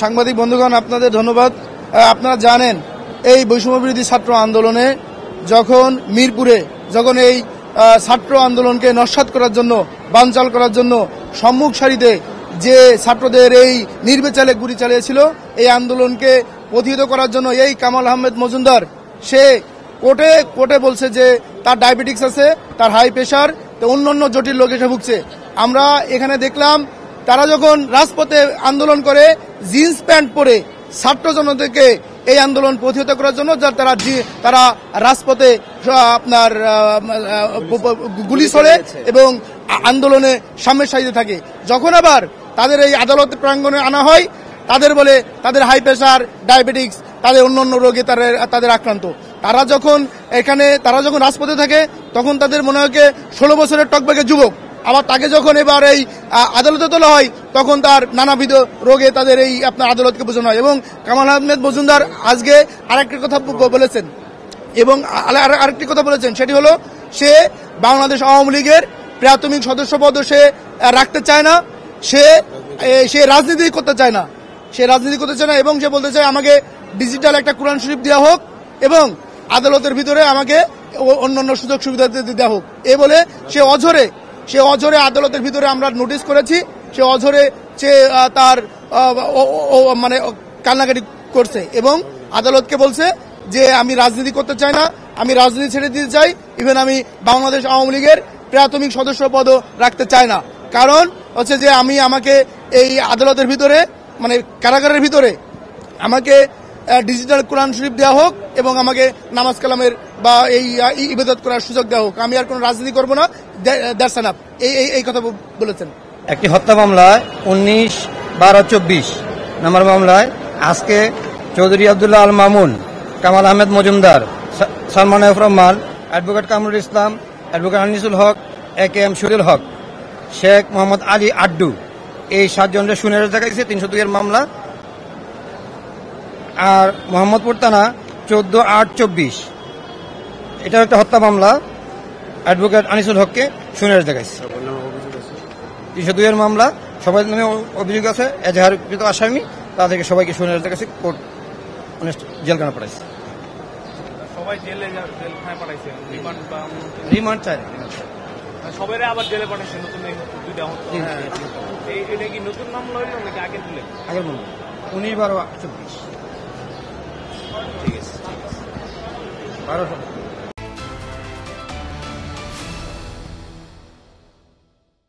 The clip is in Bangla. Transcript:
সাংবাদিক বন্ধুগণ, আপনাদের ধন্যবাদ। আপনারা জানেন এই বৈষম্যবিরোধী ছাত্র আন্দোলনে যখন মিরপুরে যখন এই ছাত্র আন্দোলনকে নস্যাৎ করার জন্য, বানচাল করার জন্য সম্মুখ সারিতে যে ছাত্রদের এই নির্বিচারে গুলি চালিয়েছিল, এই আন্দোলনকে প্রতিহত করার জন্য এই কামাল আহমেদ মজুমদার সে কোর্টে বলছে যে তার ডায়াবেটিক্স আছে, তার হাই প্রেশার, তো অন্যান্য জটিল রোগে সে ভুগছে। আমরা এখানে দেখলাম তারা যখন রাজপথে আন্দোলন করে জিন্স প্যান্ট পরে ছাত্র জনতাকে এই আন্দোলন প্রতিহত করার জন্য তারা রাজপথে আপনার গুলি ছড়ে এবং আন্দোলনে সামনের সারিতে থাকে। যখন আবার তাদের এই আদালত প্রাঙ্গণে আনা হয়, তাদের বলে তাদের হাই প্রেশার, ডায়াবেটিক্স, তাদের অন্যান্য রোগে তাদের আক্রান্ত। তারা যখন রাজপথে থাকে তখন তাদের মনে হয় 16 বছরের টকবাকে যুবক, আবার তাকে যখন এবার এই আদালতে তোলা হয় তখন তার নানাবিধ রোগে তাদের এই আপনার আদালতকে বোঝানো হয়। এবং কামাল আহমেদ মজুমদার আজকে আরেকটি কথা বলেছেন এবং আরেকটি কথা বলেছেন, সেটি হলো সে বাংলাদেশ আওয়ামী লীগের প্রাথমিক সদস্য পদ সে রাখতে চায় না, সে রাজনীতি করতে চায় না, এবং সে বলতে চায় আমাকে ডিজিটাল একটা কোরআন শরীফ দেওয়া হোক এবং আদালতের ভিতরে আমাকে অন্যান্য সুযোগ সুবিধা দেওয়া হোক। এ বলে সে অঝরে আদালতের ভিতরে আমরা নোটিশ করেছি, সে অঝরে তার মানে কান্নাকাটি করছে এবং আদালতকে বলছে যে আমি রাজনীতি করতে চাই না, আমি রাজনীতি ছেড়ে দিতে চাই, ইভেন আমি বাংলাদেশ আওয়ামী লীগের প্রাথমিক সদস্য পদও রাখতে চাই না। কারণ হচ্ছে যে আমাকে এই আদালতের ভিতরে মানে কারাগারের ভিতরে আমাকে ডিজিটাল কোরআন শরীফ দেওয়া হোক এবং আমাকে নামাজ কালামের বা এই ইবাদত করার সুযোগ দেওয়া হোক, আমি আর কোনো রাজনীতি করবো না, দ্যাটস এনাফ, এই কথা বলেছেন। একটি হত্যা মামলায় 19-12-24 নম্বর মামলায় আজকে Chowdhury Abdullah Al Mamun, Kamal Ahmed Majumdar, Salman F Rahman, advocate Kamrul Islam, advocate Anisul হক, AK-M শরীর হক, শেখ মোহাম্মদ আলী আড্ডু, এই 7 জনের শুনানি দেখাইছে 302-এর মামলা। আর মোহাম্মদপুর থানা 14-8-24 এটাও একটা হত্যা মামলা, অ্যাডভোকেট আনিসুল হককে শুনানি দেখাইছে। 302-এর মামলা, সবাই নামে অভিযোগ আছে, এজাহারকৃত আসামি, তাদেরকে সবাইকে শুনানি দেখাইছে, কোর্ট জেলখানা পাঠাইছে। সবাই জেলখানায় পাঠাইছে, রিমান্ড চাই সবাই আবার জেলে পাঠাইছে। নতুন এটা কি নতুন মামলা হইল নাকি আগের মামলা? 19-12-24 ঠিক আছে, 12